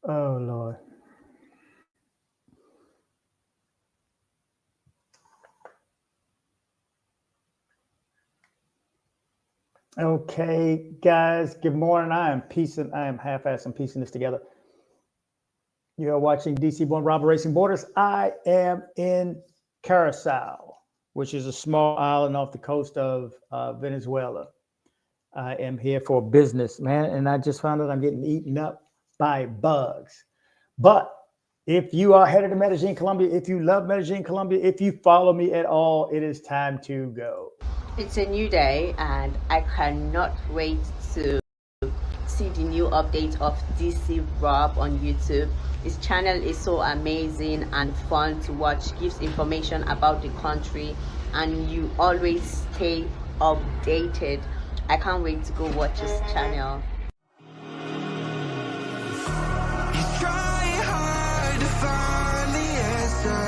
Oh, Lord. Okay, guys, good morning. I am half-assing piecing this together. You are watching DC1 Rob Racing Borders. I am in Curacao, which is a small island off the coast of Venezuela. I am here for business, man, and I just found out I'm getting eaten up by bugs. But if you are headed to Medellin, Colombia, if you love Medellin, Colombia, if you follow me at all, it is time to go. It's a new day, and I cannot wait to see the new update of DC Rob on YouTube. His channel is so amazing and fun to watch, gives information about the country, and you always stay updated. I can't wait to go watch his channel. You try hard to find the answer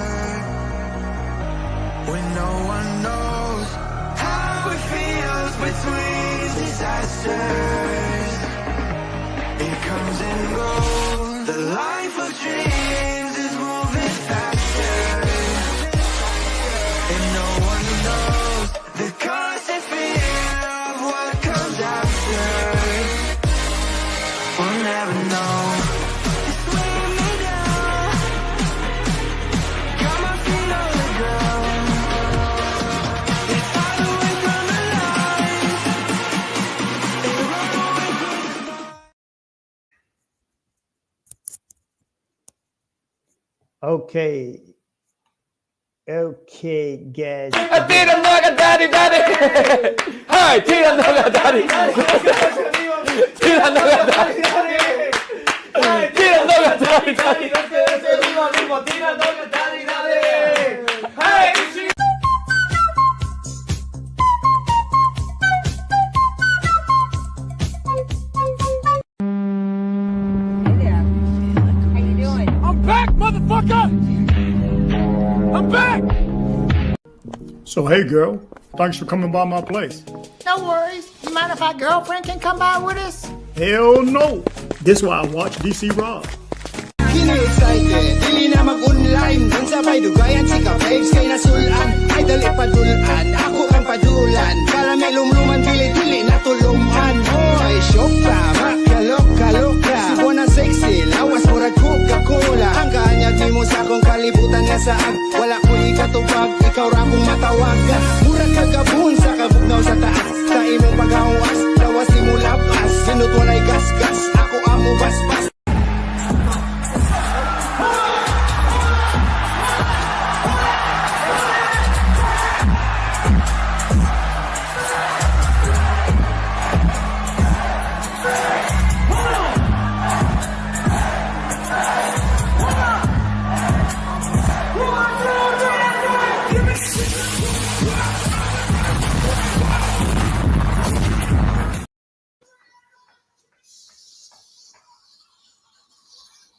when no one knows how it feels between disasters. It comes and goes. The life of dreams is moving faster, and no one knows the constant fear of what comes after. We'll never know. It's weighing me down. Got my feet on the ground. It's hard away from the lights. They run away from the stars. Okay, guys. Tira loca, daddy, daddy. Hi, tira loca, daddy. Tira loca, daddy. Tira loca, daddy, daddy. Tira loca, daddy, daddy. Hey, I'm back, motherfucker! I'm back! So, hey, girl, thanks for coming by my place. No worries. You mind if our girlfriend can come by with us? Hell no. This is why I watch DC Rob. Excited, dili na mag-online. Ang sabay dugayan, sika babes kay nasulan. Ay dali padulan, ako ang padulan. Karamelum-luman, dili-dili na tuluman. Ay shock ka, makalok-kalok-ka. Sibo na sexy, lawas murag Coca-Cola. Ang kaanyag ni mo sa akong kalibutan nga saan. Wala ko ikatubag, ikaw ra kong matawagan. Murag kagabun sa kabugnaw sa taas. Sa imong paghawas, lawas ni mo lapas. Sinut walay gas-gas, ako amo bas-bas.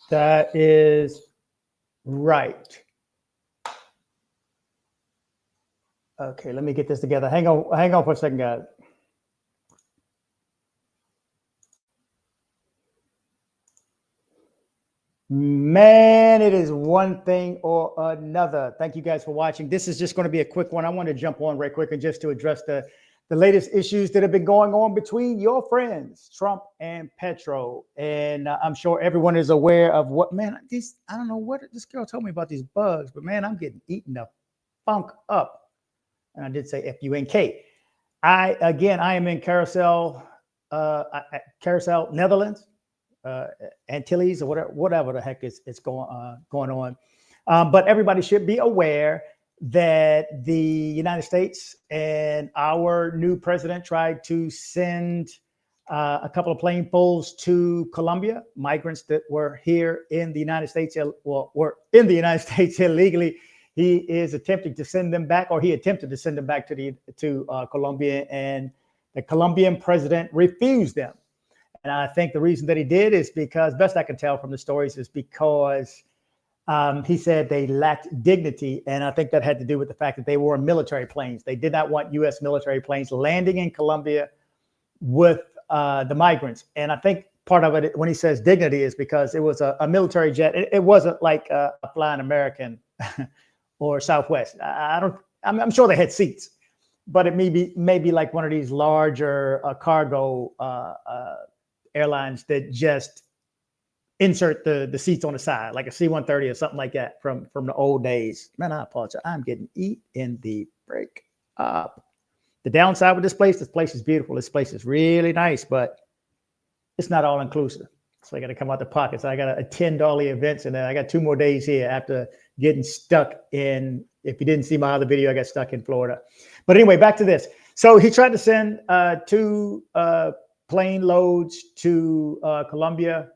That is right. Okay, let me get this together. Hang on for a second, guys. Man, it is one thing or another. Thank you guys for watching. This is just going to be a quick one. I want to jump on right quick and just to address the latest issues that have been going on between your friends, Trump and Petro. And I'm sure everyone is aware of what, man, I don't know what this girl told me about these bugs, but man, I'm getting eaten the funk up. And I did say F-U-N-K. I am in Curacao, Netherlands. Antilles or whatever the heck is going on. But everybody should be aware that the United States and our new president tried to send a couple of planefuls to Colombia, migrants that were here in the United States, were in the United States illegally. He is attempting to send them back, or he attempted to send them back to Colombia, and the Colombian president refused them. And I think the reason that he did is because, best I can tell from the stories, is because he said they lacked dignity. And I think that had to do with the fact that they were military planes. They did not want U.S. military planes landing in Colombia with the migrants. And I think part of it when he says dignity is because it was a military jet. It wasn't like a flying American or Southwest. I'm sure they had seats, but it may be like one of these larger cargo airlines that just insert the seats on the side, like a C-130 or something like that from the old days. Man, I apologize. I'm getting eat in the break up. The downside with this place is beautiful. This place is really nice, but it's not all inclusive. So I got to come out the pockets. I got to attend all the events, and then I got 2 more days here after getting stuck in. If you didn't see my other video, I got stuck in Florida. But anyway, back to this. So he tried to send 2 plane loads to Colombia.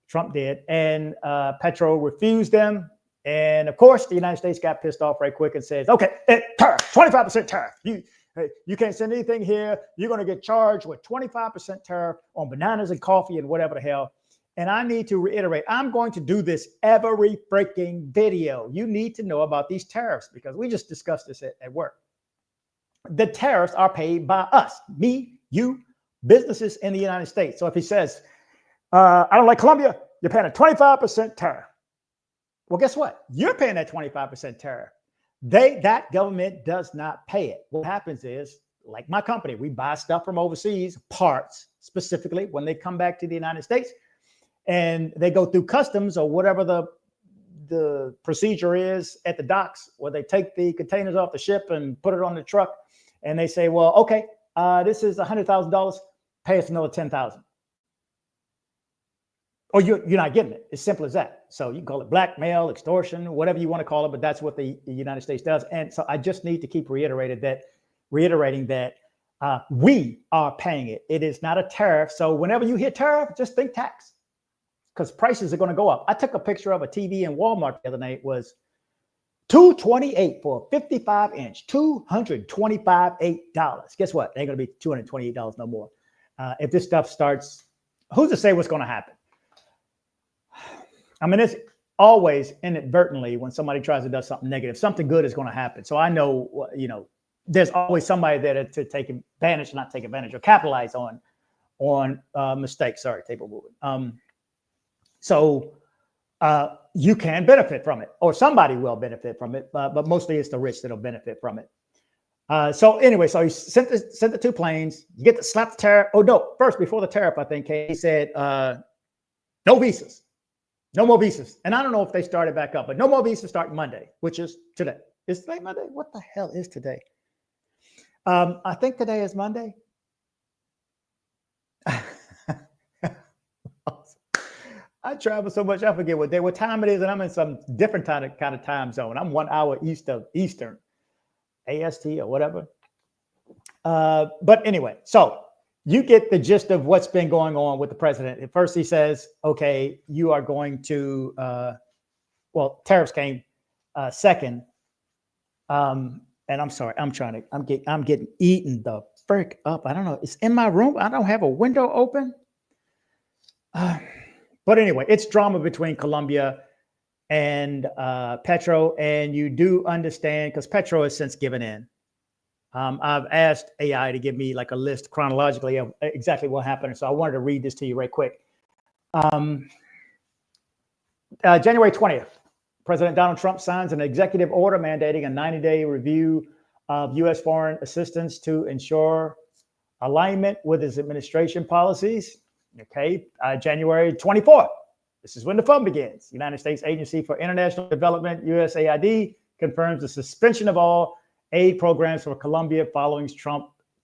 Trump did, and Petro refused them. And of course, the United States got pissed off right quick and says, "Okay, tariff, 25% tariff. You can't send anything here. You're going to get charged with 25% tariff on bananas and coffee and whatever the hell." And I need to reiterate, I'm going to do this every freaking video. You need to know about these tariffs because we just discussed this at work. The tariffs are paid by us, me, you, businesses in the United States. So if he says, "I don't like Colombia," you're paying a 25% tariff. Well, guess what? You're paying that 25% tariff. That government does not pay it. What happens is, like my company, we buy stuff from overseas, parts specifically, when they come back to the United States, and they go through customs or whatever the procedure is at the docks, where they take the containers off the ship and put it on the truck, and they say, "Well, okay, this is $100,000. Pay us another $10,000." Or you're not getting it. It's simple as that. So you can call it blackmail, extortion, whatever you want to call it, but that's what the United States does. And so I just need to keep reiterating that we are paying it. It is not a tariff. So whenever you hear tariff, just think tax, because prices are going to go up. I took a picture of a TV in Walmart the other night. It was $228 for a 55-inch, $228. Guess what? It ain't going to be $228 no more. If this stuff starts, who's to say what's going to happen? I mean, it's always inadvertently when somebody tries to do something negative, something good is going to happen. So I know, there's always somebody there to take advantage, not take advantage, or capitalize on mistakes. Sorry, table moving. So you can benefit from it, or somebody will benefit from it, but mostly it's the rich that'll benefit from it. So anyway, so he sent the 2 planes. You get to slap the tariff. Oh no! First, before the tariff, I think he said no visas. No more visas. And I don't know if they started back up, but no more visas starting Monday, which is today. Is today Monday? What the hell is today? I think today is Monday. I travel so much, I forget what time it is, and I'm in some different kind of time zone. I'm 1 hour east of Eastern, AST or whatever. But anyway, so you get the gist of what's been going on with the president. At first, he says, "Okay, you are going to." Tariffs came second. And I'm sorry, I'm getting eaten the frick up. I don't know. It's in my room. I don't have a window open. But anyway, it's drama between Colombia and Petro, and you do understand because Petro has since given in. I've asked AI to give me like a list chronologically of exactly what happened. So I wanted to read this to you right quick. January 20th, President Donald Trump signs an executive order mandating a 90-day review of U.S. foreign assistance to ensure alignment with his administration policies. Okay, January 24th, this is when the fun begins. United States Agency for International Development, USAID, confirms the suspension of all aid programs for Colombia following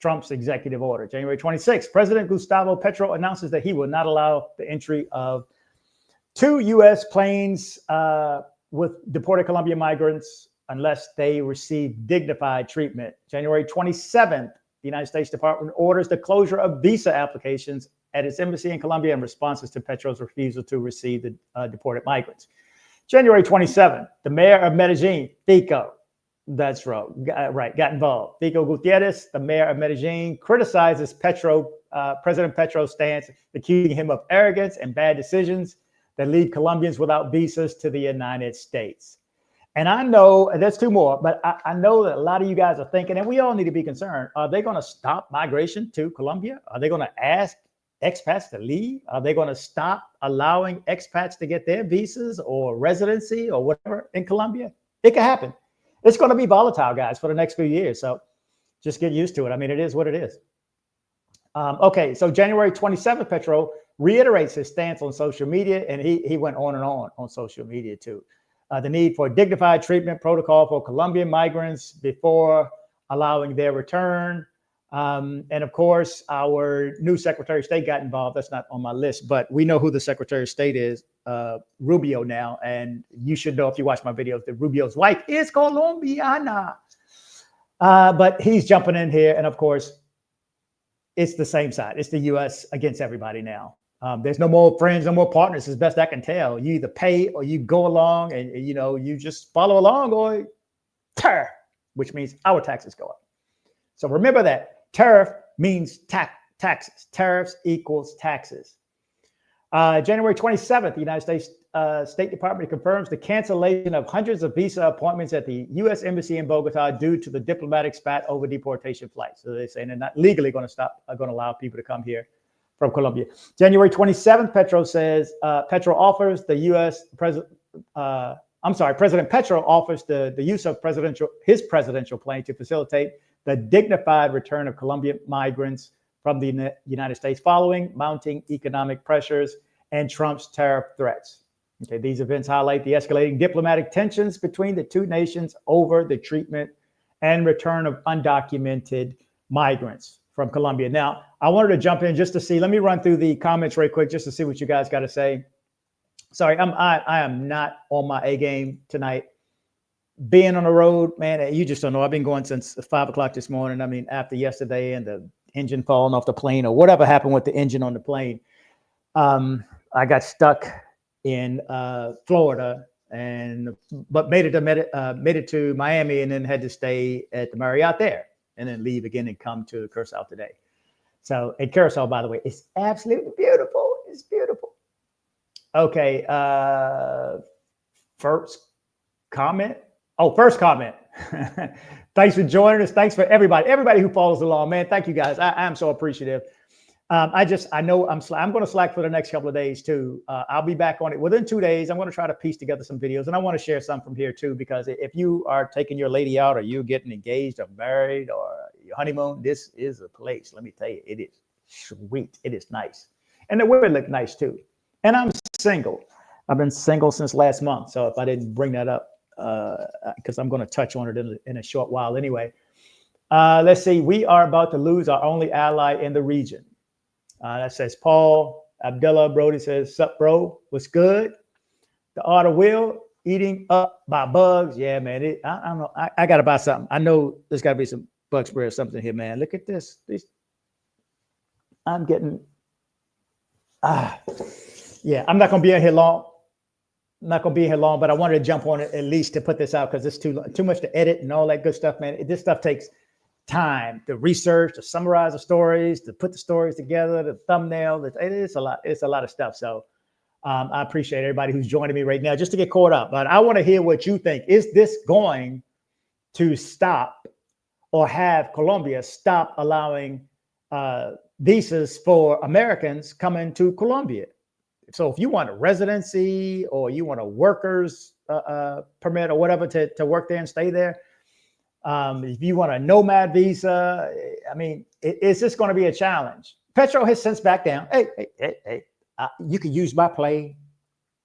Trump's executive order. January 26th, President Gustavo Petro announces that he will not allow the entry of 2 U.S. planes with deported Colombian migrants unless they receive dignified treatment. January 27th, the United States Department orders the closure of visa applications at its embassy in Colombia in responses to Petro's refusal to receive the deported migrants. January 27th, the mayor of Medellin, Fico, that's right, got involved. Fico Gutierrez, the mayor of Medellin, criticizes President Petro's stance, accusing him of arrogance and bad decisions that lead Colombians without visas to the United States. And I know, and there's 2 more, but I know that a lot of you guys are thinking, and we all need to be concerned, are they going to stop migration to Colombia? Are they going to ask expats to leave? Are they going to stop allowing expats to get their visas or residency or whatever in Colombia? It could happen. It's going to be volatile, guys, for the next few years. So just get used to it. I mean, it is what it is. Okay, so January 27th, Petro reiterates his stance on social media, and he went on and on social media too. The need for dignified treatment protocol for Colombian migrants before allowing their return. And of course, our new Secretary of State got involved. That's not on my list, but we know who the Secretary of State is, Rubio now. And you should know if you watch my videos that Rubio's wife is Colombiana. But he's jumping in here. And of course, it's the same side. It's the U.S. against everybody now. There's no more friends, no more partners, as best I can tell. You either pay or you go along and, you know, you just follow along, or tariff, which means our taxes go up. So remember that tariff means taxes. Tariffs equals taxes. January 27th, the United States State Department confirms the cancellation of hundreds of visa appointments at the U.S. Embassy in Bogota due to the diplomatic spat over deportation flights. So they're saying they're not legally going to allow people to come here from Colombia. January 27th, Petro offers the U.S. President Petro offers the use of his presidential plane to facilitate the dignified return of Colombian migrants from the United States following mounting economic pressures and Trump's tariff threats. Okay, these events highlight the escalating diplomatic tensions between the two nations over the treatment and return of undocumented migrants from Colombia. Now, I wanted to jump in just to see. Let me run through the comments right quick just to see what you guys got to say. Sorry, I am not on my A game tonight. Being on the road, man, you just don't know. I've been going since 5 o'clock this morning. I mean, after yesterday and the engine falling off the plane or whatever happened with the engine on the plane. I got stuck in Florida, but made it to Miami, and then had to stay at the Marriott there, and then leave again and come to Curacao today. So, and Curacao, by the way, is absolutely beautiful. It's beautiful. Okay. First comment. Thanks for joining us. Thanks for everybody who follows along, man. Thank you guys. I am so appreciative. I know I'm going to slack for the next couple of days too. I'll be back on it within 2 days. I'm going to try to piece together some videos, and I want to share some from here too, because if you are taking your lady out, or you're getting engaged or married or your honeymoon, this is a place. Let me tell you, it is sweet. It is nice. And the women look nice too. And I'm single. I've been single since last month. So if I didn't bring that up, because I'm going to touch on it in a short while anyway. Let's see. We are about to lose our only ally in the region. That says Paul. Abdullah Brody says, sup, bro? What's good? The Art of Will, eating up by bugs. Yeah, man. I don't know. I got to buy something. I know there's got to be some bug spray or something here, man. Look at this. I'm getting... yeah, I'm not going to be in here long. But I wanted to jump on it at least to put this out, because it's too much to edit and all that good stuff, man. This stuff takes time to research, to summarize the stories, to put the stories together, the thumbnail. It's a lot. It's a lot of stuff. So I appreciate everybody who's joining me right now just to get caught up. But I want to hear what you think. Is this going to stop or have Colombia stop allowing visas for Americans coming to Colombia? So if you want a residency or you want a worker's permit or whatever to work there and stay there, if you want a nomad visa, I mean, it's just going to be a challenge. Petro has since backed down. Hey, you can use my plane.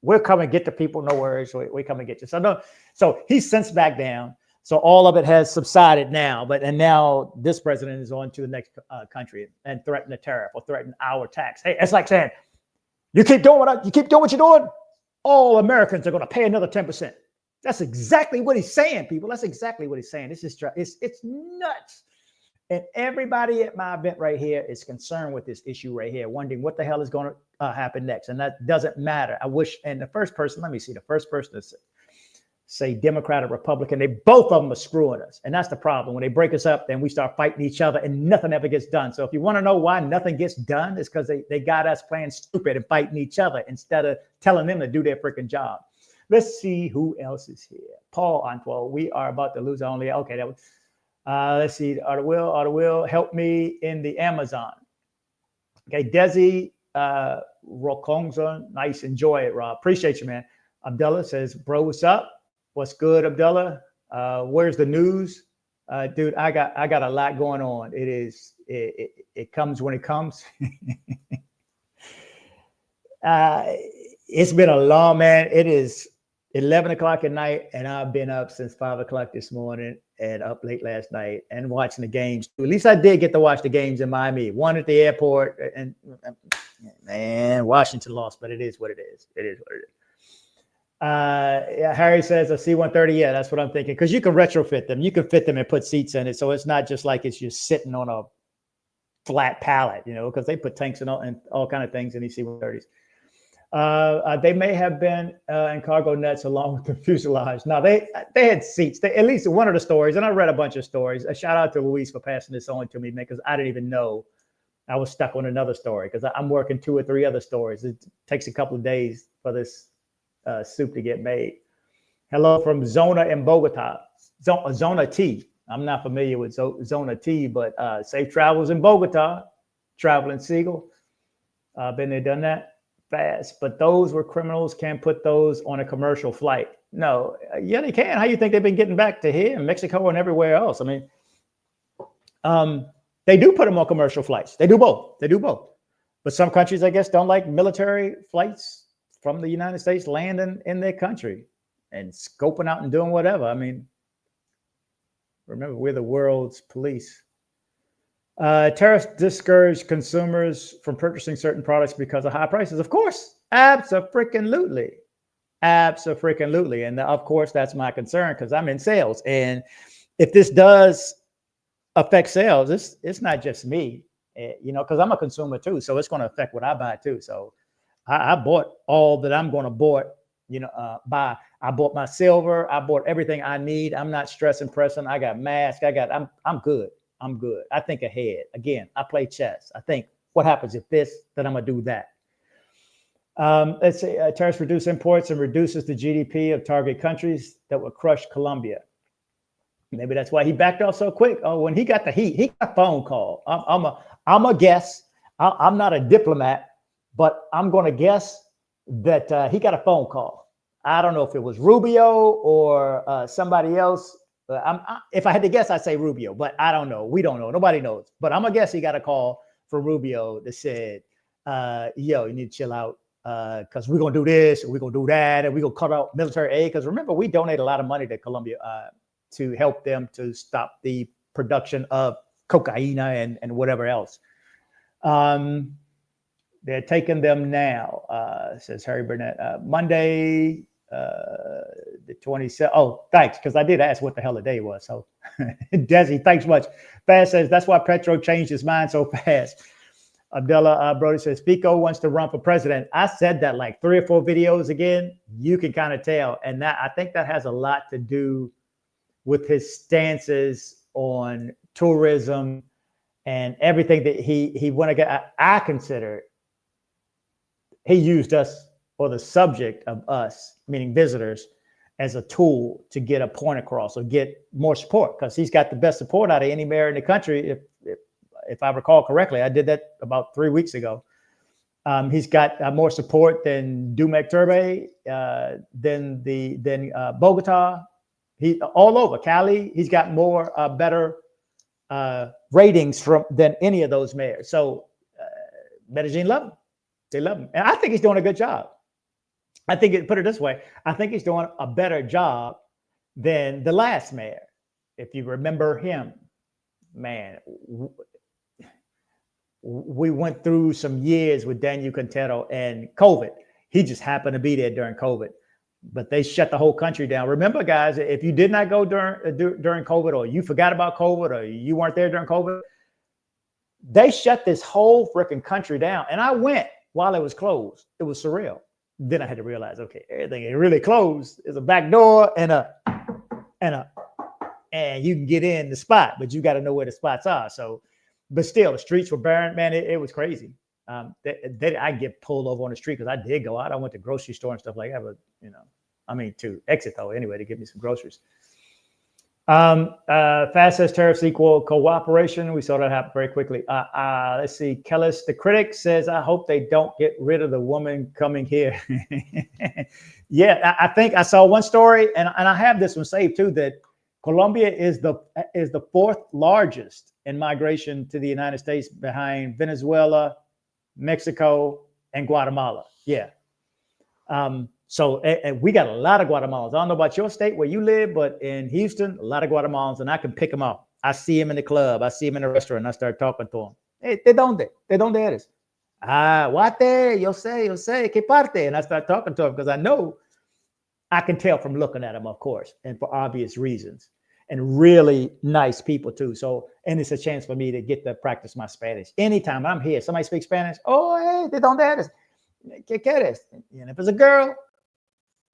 We'll come and get the people. No worries. We come and get you. So he's since backed down. So all of it has subsided now. And now this president is on to the next country and threaten a tariff or threaten our tax. Hey, it's like saying, you keep doing what you're doing, all Americans are going to pay another 10%. That's exactly what he's saying, people. That's exactly what he's saying. It's nuts. And everybody at my event right here is concerned with this issue right here, wondering what the hell is going to happen next. And that doesn't matter. I wish, and the first person to say Democrat or Republican, both of them are screwing us. And that's the problem. When they break us up, then we start fighting each other and nothing ever gets done. So if you want to know why nothing gets done, it's because they got us playing stupid and fighting each other instead of telling them to do their freaking job. Let's see who else is here. Paul Antwell, we are about to lose our only. Okay, that was, let's see. Art of Will, help me in the Amazon. Okay, Desi Rokongza, nice, enjoy it, Rob. Appreciate you, man. Abdullah says, bro, what's up? What's good, Abdullah? Where's the news? Dude, I got a lot going on. It comes when it comes. It's been a long, man. It is 11 o'clock at night, and I've been up since 5 o'clock this morning and up late last night and watching the games. At least I did get to watch the games in Miami. One at the airport, and man, Washington lost, but it is what it is. It is what it is. Yeah, Harry says a C-130. Yeah, that's what I'm thinking. Because you can retrofit them. You can fit them and put seats in it. So it's not just like it's just sitting on a flat pallet, you know, because they put tanks and all kind of things in these C-130s. They may have been in cargo nets along with the fuselage. Now they had seats. At least one of the stories, and I read a bunch of stories. A shout out to Luis for passing this on to me, man, because I didn't even know I was stuck on another story because I'm working 2 or 3 other stories. It takes a couple of days for this soup to get made. Hello from Zona in Bogota. Zona T. I'm not familiar with Zona T, but safe travels in Bogota. Traveling Seagull. Been there, done that. Fast, but those were criminals. Can't put those on a commercial flight. No, yeah, they can. How you think they've been getting back to here in Mexico and everywhere else? I mean, they do put them on commercial flights. They do both. They do both. But some countries, I guess, don't like military flights from the United States landing in their country and scoping out and doing whatever. I mean, remember, we're the world's police. Tariffs discourage consumers from purchasing certain products because of high prices. Of course, abso-freaking-lutely. Abso-freaking-lutely. And of course, that's my concern because I'm in sales. And if this does affect sales, it's not just me, you know, because I'm a consumer too. So it's going to affect what I buy too. So I bought all that I'm going to buy. I bought my silver. I bought everything I need. I'm not stressing, pressing. I got masks. I'm good. I'm good. I think ahead. Again, I play chess. I think, what happens if this, then I'm going to do that. Let's say tariffs reduce imports and reduces the GDP of target countries that would crush Colombia. Maybe that's why he backed off so quick. Oh, when he got the heat, he got a phone call. I'm a guess. I'm not a diplomat, but I'm going to guess that he got a phone call. I don't know if it was Rubio or somebody else. If I had to guess, I'd say Rubio, but I don't know. We don't know. Nobody knows. But I'm going to guess he got a call from Rubio that said, yo, you need to chill out because we're going to do this and we're going to do that and we're going to cut out military aid. Because remember, we donate a lot of money to Colombia to help them to stop the production of cocaine and whatever else. They're taking them now, says Harry Burnett. Monday, the 27th. Oh, thanks, because I did ask what the hell the day was. So, Desi, thanks much. Fast says that's why Petro changed his mind so fast. Abdullah Brody says Fico wants to run for president. I said that like 3 or 4 videos again. You can kind of tell, and that I think that has a lot to do with his stances on tourism and everything that he want to get. I consider he used us, or the subject of us, meaning visitors, as a tool to get a point across or get more support, because he's got the best support out of any mayor in the country. If I recall correctly, I did that about 3 weeks ago. He's got more support than Dumek Turbe, than Bogota. He all over Cali. He's got more better ratings than any of those mayors. So Medellin love him. They love him, and I think he's doing a good job. I think put it this way, I think he's doing a better job than the last mayor. If you remember him, man, we went through some years with Daniel Quintero and COVID. He just happened to be there during COVID, but they shut the whole country down. Remember, guys, if you did not go during COVID, or you forgot about COVID, or you weren't there during COVID, they shut this whole freaking country down. And I went while it was closed. It was surreal. Then I had to realize, okay, everything is really closed. There's a back door and you can get in the spot, but you got to know where the spots are. So, but still, the streets were barren, man. It was crazy. I get pulled over on the street because I did go out. I went to grocery store and stuff like that, but to exit though, anyway, to get me some groceries. Fast says tariffs equal cooperation. We saw that happen very quickly. Let's see. Kellis, the critic, says, I hope they don't get rid of the woman coming here. Yeah, I think I saw one story, and I have this one saved too, that Colombia is the fourth largest in migration to the United States behind Venezuela, Mexico, and Guatemala. Yeah. So we got a lot of Guatemalans. I don't know about your state where you live, but in Houston, a lot of Guatemalans, and I can pick them up. I see them in the club. I see them in the restaurant. I start talking to them. Hey, ¿de dónde eres? Ah, guate, yo sé, ¿qué parte? And I start talking to them because I know I can tell from looking at them, of course, and for obvious reasons. And really nice people too. So, and it's a chance for me to get to practice my Spanish. Anytime I'm here, somebody speaks Spanish. Oh, hey, ¿de dónde eres? ¿Qué quieres? And if it's a girl,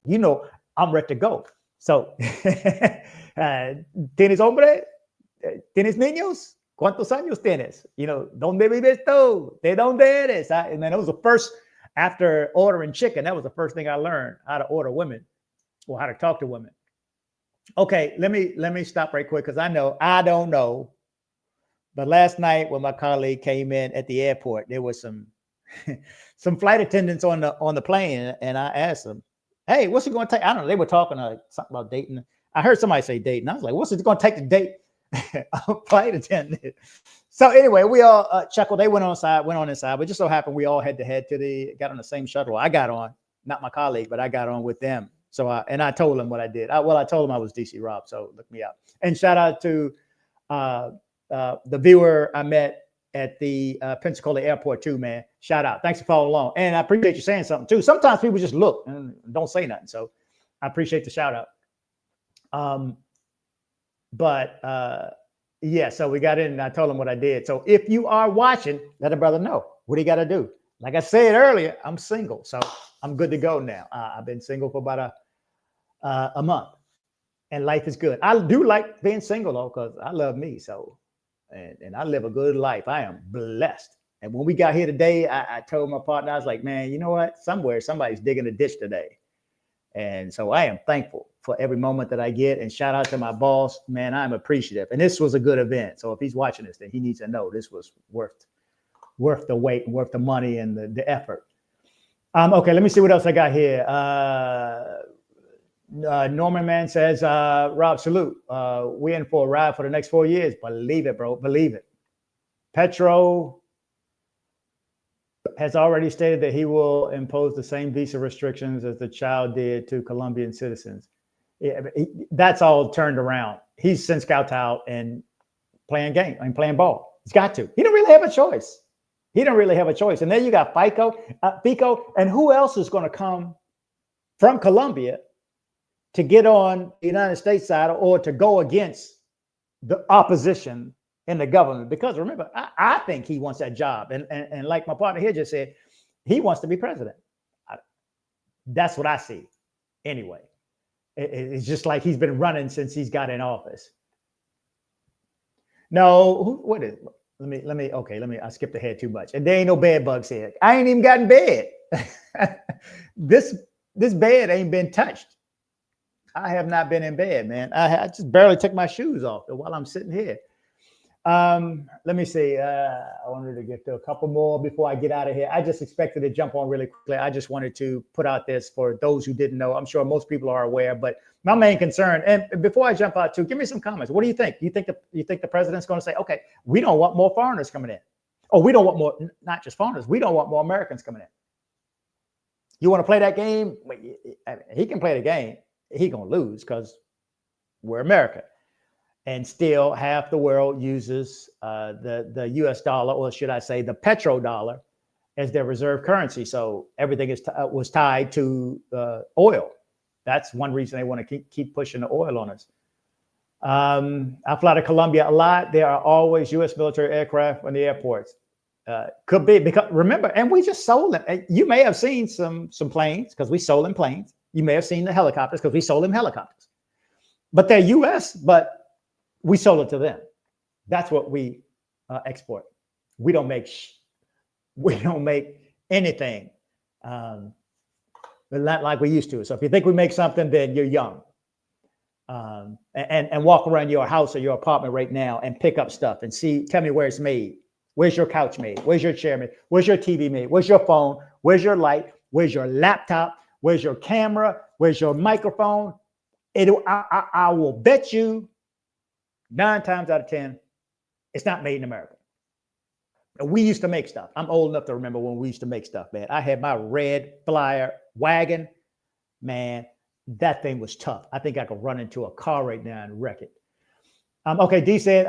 you know, I'm ready to go. So, ¿tienes hombre? ¿Tienes niños? ¿Cuántos años tienes? You know, ¿dónde vives tú? ¿De dónde eres? And then it was the first, after ordering chicken, that was the first thing I learned, how to order women or how to talk to women. Okay, let me stop right quick because I don't know. But last night when my colleague came in at the airport, there was some flight attendants on the plane, and I asked them, hey, what's it going to take? I don't know. They were talking something about dating. I heard somebody say dating. I was like, what's it going to take to date a flight attendant? So anyway, we all chuckled. They went on inside. But just so happened we all head to head got on the same shuttle. I got on, not my colleague, but I got on with them. So I told them what I did. I told them I was DC Rob. So look me up. And shout out to the viewer I met at the Pensacola airport too, man. Shout out. Thanks for following along. And I appreciate you saying something too. Sometimes people just look and don't say nothing. So I appreciate the shout out. Yeah, so we got in and I told him what I did. So if you are watching, let a brother know. What do you got to do? Like I said earlier, I'm single. So I'm good to go now. I've been single for about a month and life is good. I do like being single though, because I love me. So and I live a good life. I am blessed. And when we got here today, I told my partner, I was like, man, you know what? Somewhere somebody's digging a ditch today. And so I am thankful for every moment that I get. And shout out to my boss, man, I'm appreciative. And this was a good event. So if he's watching this, then he needs to know this was worth the wait and worth the money and the effort. Okay, let me see what else I got here. Norman Man says, Rob, salute. We're in for a ride for the next 4 years. Believe it, bro. Believe it. Petro has already stated that he will impose the same visa restrictions as the child did to Colombian citizens. Yeah, that's all turned around. He's since got out and playing ball. He's got to. He don't really have a choice. And then you got Fico, and who else is going to come from Colombia to get on the United States side or to go against the opposition in the government? Because remember, I think he wants that job. And like my partner here just said, he wants to be president. That's what I see. Anyway, it's just like he's been running since he's got in office. No, what is it? Let me, I skipped ahead too much. And there ain't no bed bugs here. I ain't even gotten bed. This bed ain't been touched. I have not been in bed, man. I just barely took my shoes off while I'm sitting here. Let me see. I wanted to get to a couple more before I get out of here. I just expected to jump on really quickly. I just wanted to put out this for those who didn't know. I'm sure most people are aware, but my main concern, and before I jump out too, give me some comments. What do you think? You think the president's going to say, okay, we don't want more foreigners coming in. Oh, we don't want more, not just foreigners. We don't want more Americans coming in. You want to play that game? He can play the game. He going to lose because we're America. And still half the world uses the US dollar, or should I say the petrodollar, as their reserve currency. So everything was tied to oil. That's one reason they want to keep pushing the oil on us. I fly to Colombia a lot. There are always US military aircraft on the airports. Could be because remember, and we just sold them. You may have seen some planes because we sold them planes. You may have seen the helicopters because we sold them helicopters. But they're US, but we sold it to them. That's what we export. We don't make anything, but not like we used to. So if you think we make something, then you're young. and walk around your house or your apartment right now and pick up stuff and see, tell me where it's made. Where's your couch made? Where's your chair made? Where's your TV made? Where's your phone? Where's your light? Where's your laptop? Where's your camera? Where's your microphone? I will bet you 9 times out of 10, it's not made in America. We used to make stuff. I'm old enough to remember when we used to make stuff, man. I had my red Flyer wagon. Man, that thing was tough. I think I could run into a car right now and wreck it. Okay, D said,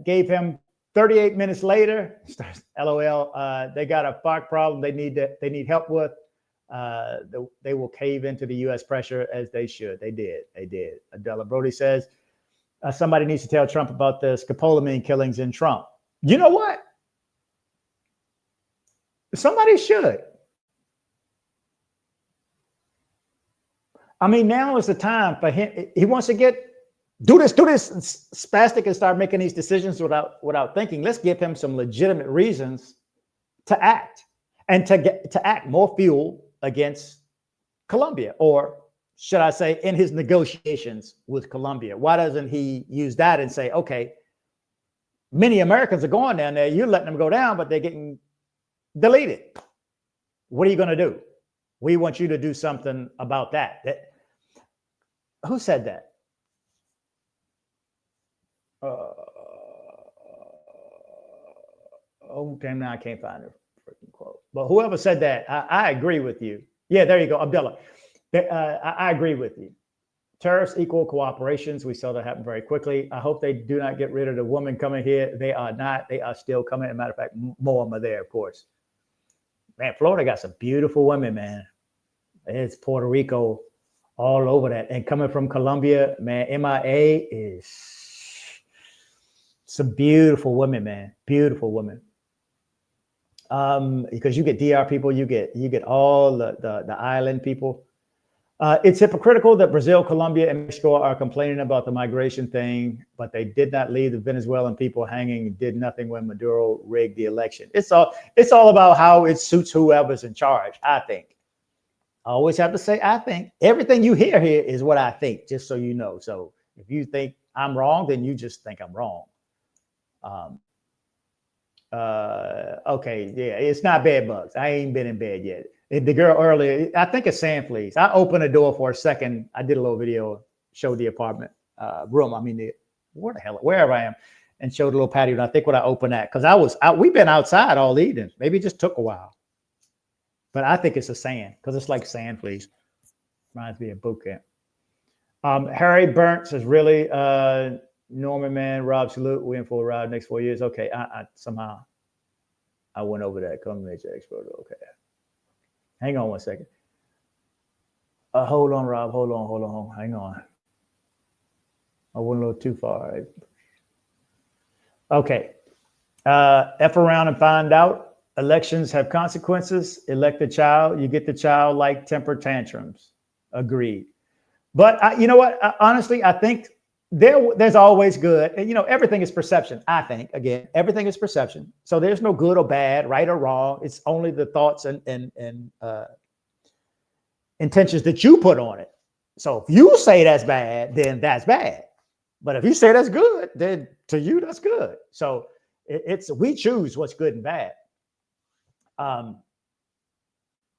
gave him 38 minutes later. LOL. They got a FARC problem they need help with. They will cave into the U.S. pressure as they should. They did. Adela Brody says, somebody needs to tell Trump about the scopolamine killings in Trump. You know what? Somebody should. I mean, now is the time for him. He wants to do this spastic and start making these decisions without thinking. Let's give him some legitimate reasons to act and to act more fuel against Colombia, or should I say in his negotiations with Colombia. Why doesn't he use that and say, okay, many Americans are going down there. You're letting them go down, but they're getting deleted. What are you going to do? We want you to do something about that. Who said that? Oh, damn, now I can't find the freaking quote. But whoever said that, I agree with you. Yeah, there you go, Abdullah. I agree with you. Tariffs equal cooperations. We saw that happen very quickly. I hope they do not get rid of the women coming here. They are not. They are still coming. As a matter of fact, more of them are there, of course. Man, Florida got some beautiful women, man. It's Puerto Rico all over that. And coming from Colombia, man, MIA is some beautiful women, man. Beautiful women. Because you get DR people, you get all the island people. It's hypocritical that Brazil, Colombia, and Mexico are complaining about the migration thing, but they did not leave the Venezuelan people hanging and did nothing when Maduro rigged the election. It's all about how it suits whoever's in charge, I think. I always have to say, I think. Everything you hear here is what I think, just so you know. So if you think I'm wrong, then you just think I'm wrong. Okay, yeah, it's not bed bugs. I ain't been in bed yet. The girl earlier, I think it's sand fleas. I opened the door for a second. I did a little video, showed the apartment room. I mean, wherever I am, and showed a little patio. And I think when I opened that, because I was out, we've been outside all evening. Maybe it just took a while. But I think it's a sand, because it's like sand fleas. Reminds me of boot camp. Harry Burnt says, really, Norman, man, Rob, salute. We in for a ride next 4 years. Okay, somehow I went over that. Come nature expert. Okay. Hang on one second. Hold on, Rob. Hold on. Hang on. I went a little too far. Okay. F around and find out. Elections have consequences. Elect a child. You get the child like temper tantrums. Agreed. But you know what? Honestly, I think there's always good. And, you know, everything is perception. I think, again, everything is perception. So there's no good or bad, right or wrong. It's only the thoughts and intentions that you put on it. So if you say that's bad, then that's bad. But if you say that's good, then to you, that's good. So we choose what's good and bad.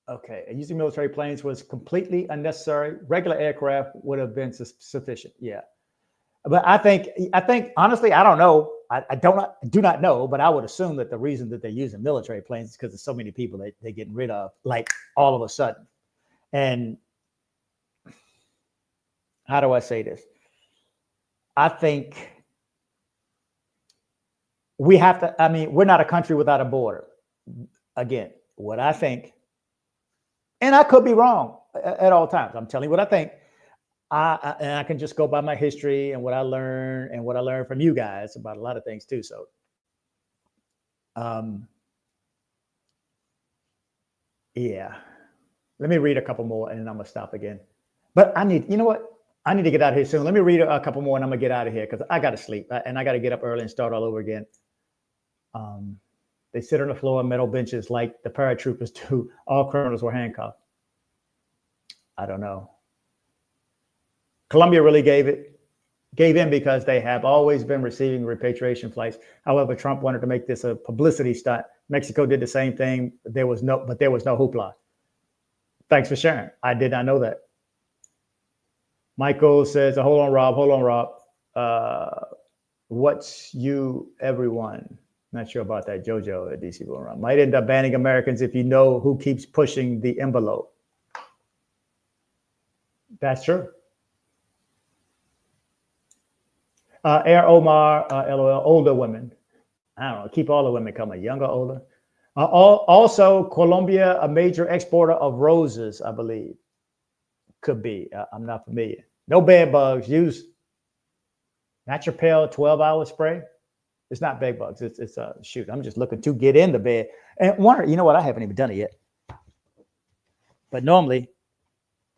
Okay, using military planes was completely unnecessary. Regular aircraft would have been sufficient. Yeah. But I think honestly, I don't know. I do not know, but I would assume that the reason that they're using military planes is because there's so many people that they're getting rid of, like all of a sudden. And how do I say this? I think we have to, I mean, we're not a country without a border. Again, what I think, and I could be wrong at all times. I'm telling you what I think. And I can just go by my history and what I learned and what I learned from you guys about a lot of things too. So, yeah, let me read a couple more and then I'm gonna stop again. But you know what? I need to get out of here soon. Let me read a couple more and I'm gonna get out of here because I gotta sleep and I gotta get up early and start all over again. They sit on the floor on metal benches like the paratroopers do. All criminals were handcuffed. I don't know. Colombia really gave in because they have always been receiving repatriation flights. However, Trump wanted to make this a publicity stunt. Mexico did the same thing. There was no hoopla. Thanks for sharing. I did not know that. Michael says, hold on, Rob. What's you, everyone? Not sure about that. Jojo at DC going around. Might end up banning Americans if you know who keeps pushing the envelope. That's true. Air Omar, LOL, older women. I don't know, keep all the women coming, younger, older. Also, Colombia, a major exporter of roses, I believe. Could be. I'm not familiar. No bed bugs. Use Natural Pale 12-hour spray. It's not bed bugs. It's shoot. I'm just looking to get in the bed. And wonder, you know what? I haven't even done it yet. But normally,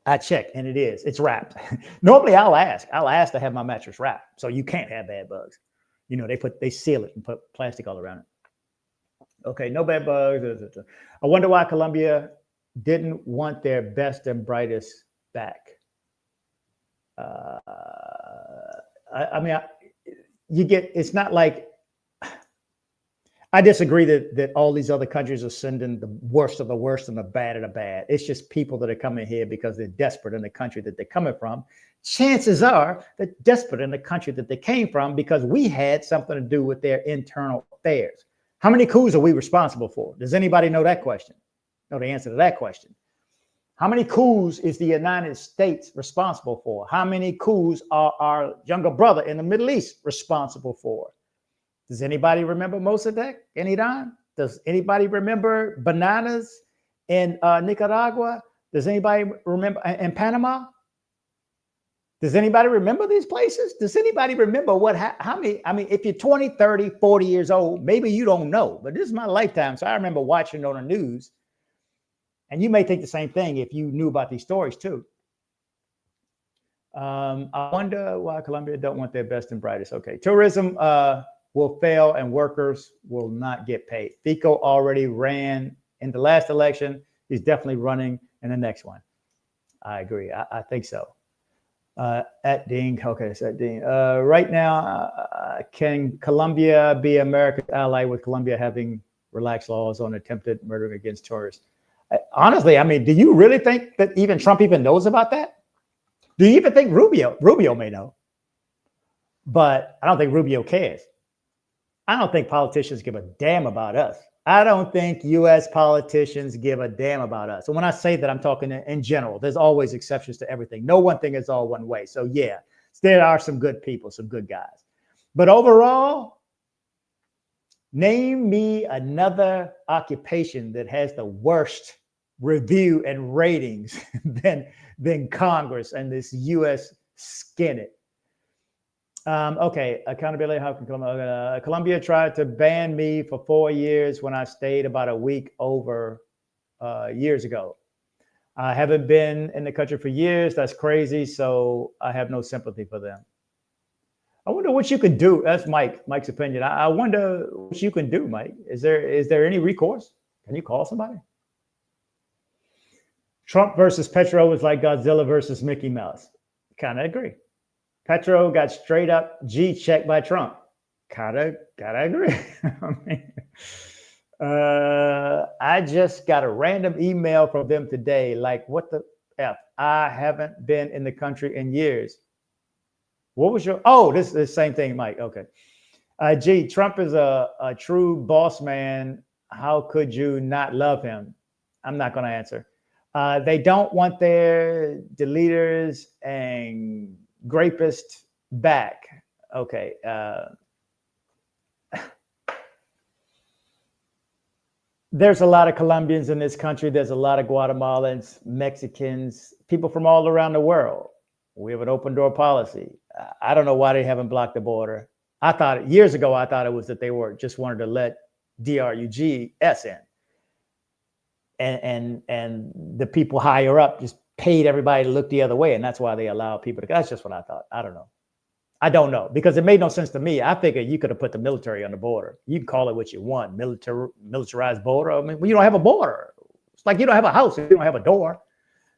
I check, and it's wrapped. Normally, I'll ask to have my mattress wrapped, so you can't have bed bugs. You know, they seal it and put plastic all around it. Okay, no bed bugs. I wonder why Colombia didn't want their best and brightest back. It's not like, I disagree that all these other countries are sending the worst of the worst and the bad of the bad. It's just people that are coming here because they're desperate in the country that they're coming from. Chances are they're desperate in the country that they came from because we had something to do with their internal affairs. How many coups are we responsible for? Does anybody know that question? Know the answer to that question? How many coups is the United States responsible for? How many coups are our younger brother in the Middle East responsible for? Does anybody remember Mossadegh in Iran? Does anybody remember bananas in Nicaragua? Does anybody remember in Panama? Does anybody remember these places? Does anybody remember how many? I mean, if you're 20, 30, 40 years old, maybe you don't know, but this is my lifetime. So I remember watching on the news, and you may think the same thing if you knew about these stories too. I wonder why Colombia don't want their best and brightest. Okay, tourism will fail and workers will not get paid. Fico already ran in the last election. He's definitely running in the next one. I agree. I think so. At Dean, okay, it's at Dean. Right now, can Colombia be America's ally with Colombia having relaxed laws on attempted murder against tourists? Honestly, I mean, do you really think that even Trump even knows about that? Do you even think Rubio may know? But I don't think Rubio cares. I don't think politicians give a damn about us. I don't think U.S. politicians give a damn about us. And when I say that, I'm talking in general. There's always exceptions to everything. No one thing is all one way. So yeah, there are some good people, some good guys. But overall, name me another occupation that has the worst review and ratings than Congress and this U.S. skin-it. Okay, accountability. How can Colombia tried to ban me for 4 years when I stayed about a week over years ago. I haven't been in the country for years. That's crazy. So I have no sympathy for them. I wonder what you can do. That's Mike's opinion. I wonder what you can do, Mike. Is there any recourse? Can you call somebody? Trump versus Petro is like Godzilla versus Mickey Mouse. Kind of agree. Petro got straight up G checked by Trump. Gotta agree. I just got a random email from them today. Like, what the F? I haven't been in the country in years. What was your? Oh, this is the same thing, Mike. Okay. G, Trump is a true boss man. How could you not love him? I'm not going to answer. They don't want their deleters and grapist back. Okay. There's a lot of Colombians in this country. There's a lot of Guatemalans, Mexicans, people from all around the world. We have an open door policy. I don't know why they haven't blocked the border. Years ago, I thought it was that they just wanted to let DRUGS in. And the people higher up just paid everybody to look the other way. And that's why they allow people to. That's just what I thought. I don't know. I don't know, because it made no sense to me. I figured you could have put the military on the border. You can call it what you want, militarized border. I mean, well, you don't have a border. It's like you don't have a house if you don't have a door.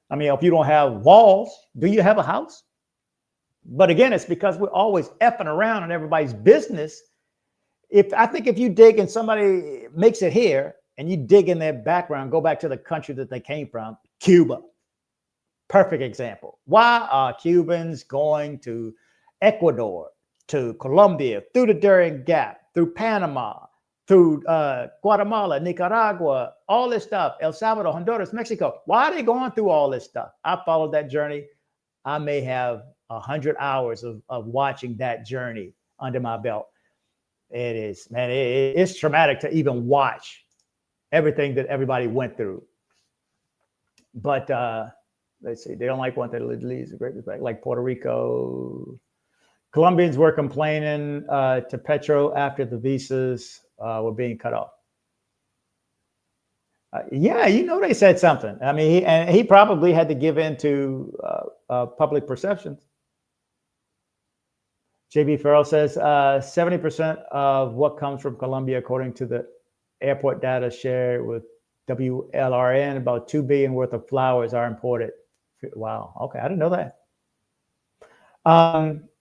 I mean, if you don't have walls, do you have a house? But again, it's because we're always effing around in everybody's business. I think if you dig and somebody makes it here and you dig in their background, go back to the country that they came from, Cuba. Perfect example. Why are Cubans going to Ecuador, to Colombia, through the Darien Gap, through Panama, through Guatemala, Nicaragua, all this stuff, El Salvador, Honduras, Mexico? Why are they going through all this stuff? I followed that journey. I may have 100 hours of watching that journey under my belt. It is, man, it's traumatic to even watch everything that everybody went through. But let's see, they don't like one that leads a great respect, like Puerto Rico. Colombians were complaining to Petro after the visas were being cut off. Yeah, they said something. I mean, he probably had to give in to public perceptions. JB Farrell says 70% of what comes from Colombia, according to the airport data shared with WLRN, about 2 billion worth of flowers are imported. Wow. Okay. I didn't know that.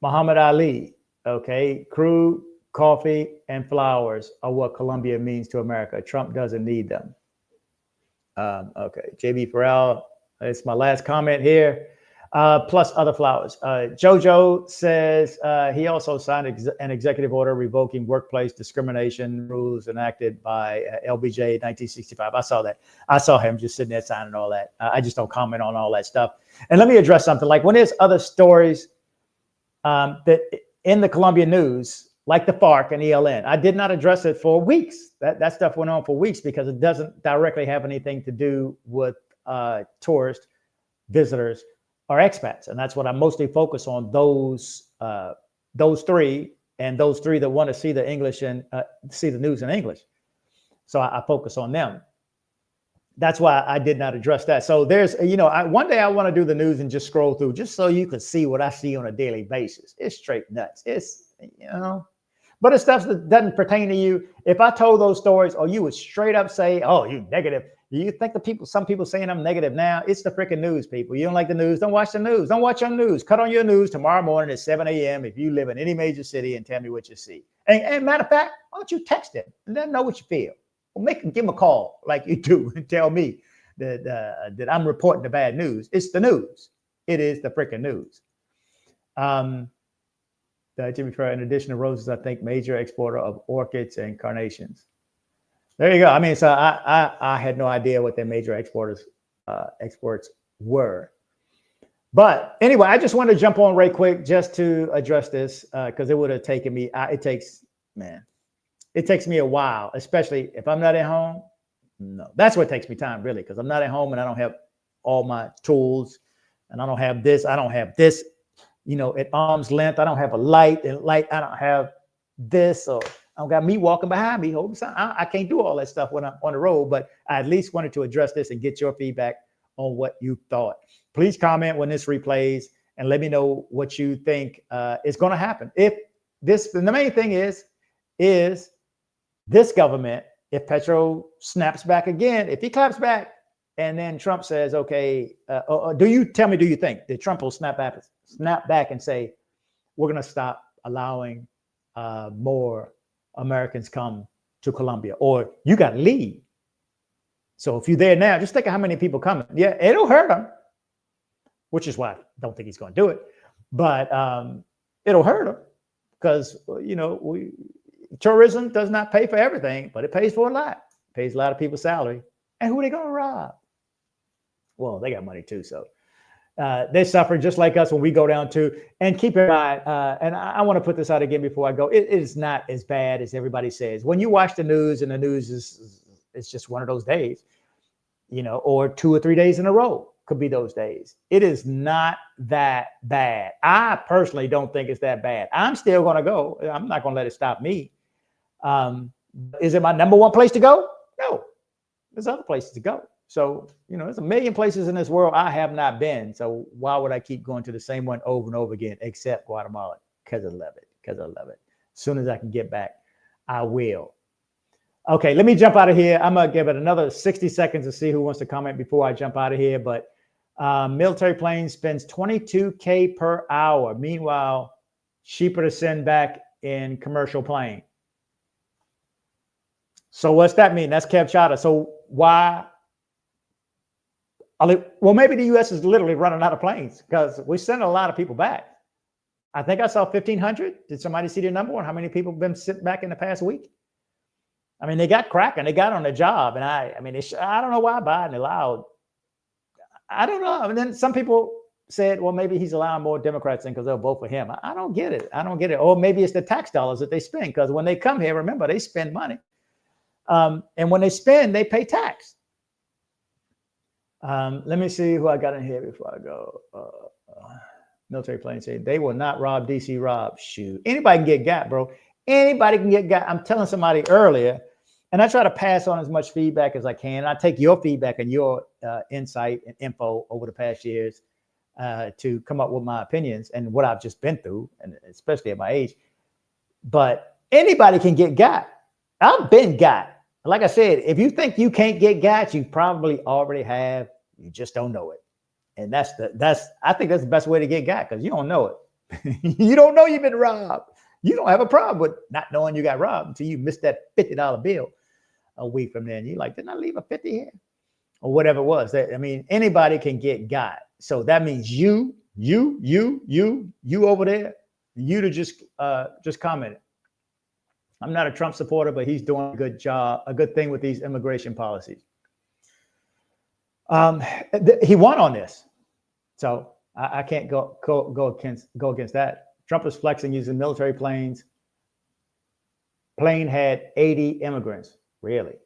Muhammad Ali. Okay. Crude, coffee, and flowers are what Colombia means to America. Trump doesn't need them. Okay. JB Farrell. It's my last comment here. Plus other flowers. Jojo says he also signed an executive order revoking workplace discrimination rules enacted by LBJ in 1965. I saw that. I saw him just sitting there signing all that. I just don't comment on all that stuff. And let me address something. Like when there's other stories that in the Colombian news, like the FARC and ELN, I did not address it for weeks. That stuff went on for weeks because it doesn't directly have anything to do with tourists, visitors, or expats. And that's what I mostly focus on, those three, and those three that want to see the English and see the news in English. So I focus on them. That's why I did not address that. So there's, one day I want to do the news and just scroll through just so you can see what I see on a daily basis. It's straight nuts. It's, but it's stuff that doesn't pertain to you. If I told those stories, or you would straight up say, oh, you negative. You think some people saying I'm negative now? It's the freaking news, people. You don't like the news? Don't watch the news. Don't watch your news. Cut on your news tomorrow morning at 7 a.m. if you live in any major city and tell me what you see. And matter of fact, why don't you text him and let him know what you feel? Or give him a call like you do and tell me that I'm reporting the bad news. It's the news. It is the freaking news. Jimmy Farrell, in addition to roses, I think major exporter of orchids and carnations. There you go. I mean, so I had no idea what their major exports were. But anyway, I just wanted to jump on right quick just to address this because it would have taken me, it takes me a while, especially if I'm not at home. No, that's what takes me time, really, because I'm not at home and I don't have all my tools and I don't have this. I don't have this, at arm's length. I don't have a light and I don't have this, or I don't got me walking behind me. I can't do all that stuff when I'm on the road, but I at least wanted to address this and get your feedback on what you thought. Please comment when this replays and let me know what you think is going to happen. The main thing is this government, if Petro snaps back again, if he claps back and then Trump says, okay, do you think that Trump will snap back and say, we're going to stop allowing more Americans come to Colombia, or you got to leave. So if you're there now, just think of how many people coming. Yeah, it'll hurt them, which is why I don't think he's going to do it. But it'll hurt them because, tourism does not pay for everything, but it pays for a lot. It pays a lot of people's salary. And who are they going to rob? Well, they got money too, so. They suffer just like us when we go down too. And keep in mind, and I want to put this out again before I go, it is not as bad as everybody says. When you watch the news and the news is just one of those days, or 2 or 3 days in a row could be those days. It is not that bad. I personally don't think it's that bad. I'm still going to go. I'm not going to let it stop me. Is it my number one place to go? No, there's other places to go. So, there's a million places in this world I have not been. So why would I keep going to the same one over and over again, except Guatemala? Because I love it. As soon as I can get back, I will. Okay, let me jump out of here. I'm going to give it another 60 seconds to see who wants to comment before I jump out of here. But Military plane spends $22K per hour. Meanwhile, cheaper to send back in commercial plane. So what's that mean? That's Kev Chata. So why? Well, maybe the U.S. is literally running out of planes because we send a lot of people back. I think I saw 1,500. Did somebody see the number on how many people have been sent back in the past week? I mean, they got cracking. They got on the job. And I don't know why Biden allowed. I don't know. And then some people said, well, maybe he's allowing more Democrats in because they'll vote for him. I don't get it. I don't get it. Or maybe it's the tax dollars that they spend because when they come here, remember, they spend money. And when they spend, they pay tax. Let me see who I got in here before I go. Military plane say they will not rob DC. Rob. Shoot. Anybody can get got, bro. Anybody can get got. I'm telling somebody earlier, and I try to pass on as much feedback as I can. I take your feedback and your insight and info over the past years to come up with my opinions and what I've just been through, and especially at my age. But anybody can get got. I've been got. Like I said, if you think you can't get got, you probably already have. You just don't know it. And I think that's the best way to get got because you don't know it. You don't know you've been robbed. You don't have a problem with not knowing you got robbed until you missed that $50 bill a week from then. You're like, didn't I leave a 50 here? Or whatever it was. Anybody can get got. So that means you over there, you to just commented. I'm not a Trump supporter, but he's doing a good job, a good thing with these immigration policies. He won on this. So I can't go against that. Trump is flexing using military planes. Plane had 80 immigrants. Really?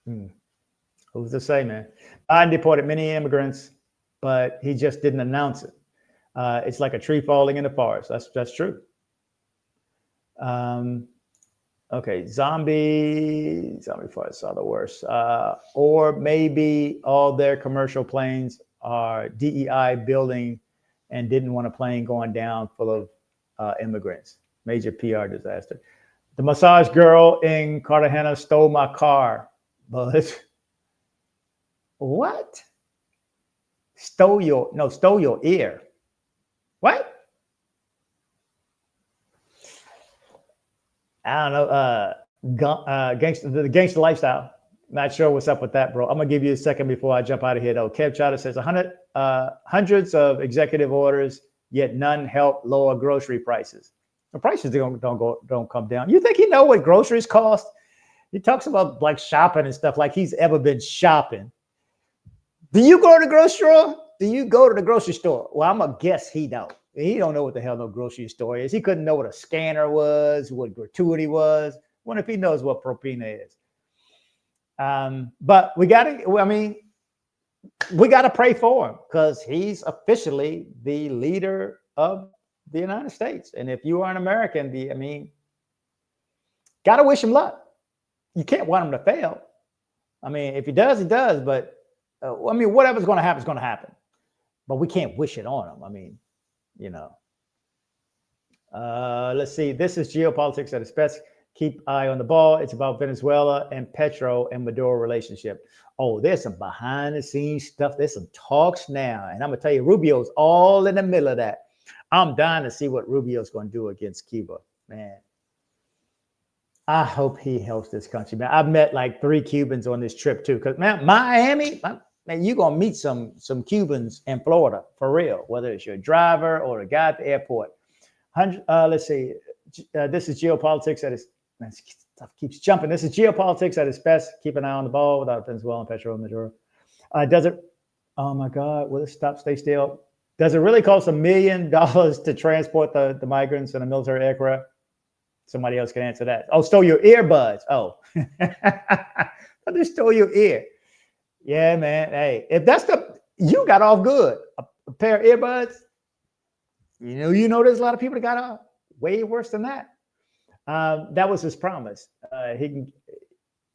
Who's to say, man? Biden deported many immigrants, but he just didn't announce it. It's like a tree falling in the forest. That's true. Okay, zombie forest saw the worst. Or maybe all their commercial planes are DEI building and didn't want a plane going down full of immigrants. Major PR disaster. The massage girl in Cartagena stole my car. But what? Stole your ear. What? I don't know. The gangster lifestyle. Not sure what's up with that, bro. I'm gonna give you a second before I jump out of here, though. Kev Chata says hundreds of executive orders, yet none help lower grocery prices. The prices don't come down. You think he know what groceries cost? He talks about like shopping and stuff like he's ever been shopping. Do you go to the grocery store? Do you go to the grocery store? Well, I'm gonna guess he don't. He don't know what the hell no grocery store is. He couldn't know what a scanner was, what gratuity was. What if he knows what propina is? But we gotta pray for him because he's officially the leader of the United States. And if you are an American, gotta wish him luck. You can't want him to fail. If he does, he does. But whatever's going to happen is going to happen. But we can't wish it on him. Let's see. This is geopolitics at its best. Keep eye on the ball. It's about Venezuela and Petro and Maduro relationship. Oh, there's some behind the scenes stuff. There's some talks now. And I'm going to tell you, Rubio's all in the middle of that. I'm dying to see what Rubio's going to do against Cuba, man. I hope he helps this country, man. I've met like 3 Cubans on this trip too. Because man, Miami, man, you're going to meet some Cubans in Florida for real, whether it's your driver or a guy at the airport. Let's see. This is geopolitics at its stuff keeps jumping. This is geopolitics at its best. Keep an eye on the ball without Venezuela and Petro and Maduro. Does it? Oh my God! Will it stop? Stay still. Does it really cost $1 million to transport the migrants in a military aircraft? Somebody else can answer that. Oh, stole your earbuds. Oh, they stole your ear. Yeah, man. Hey, if that's you got off good. A pair of earbuds. You know, there's a lot of people that got off way worse than that. That was his promise. He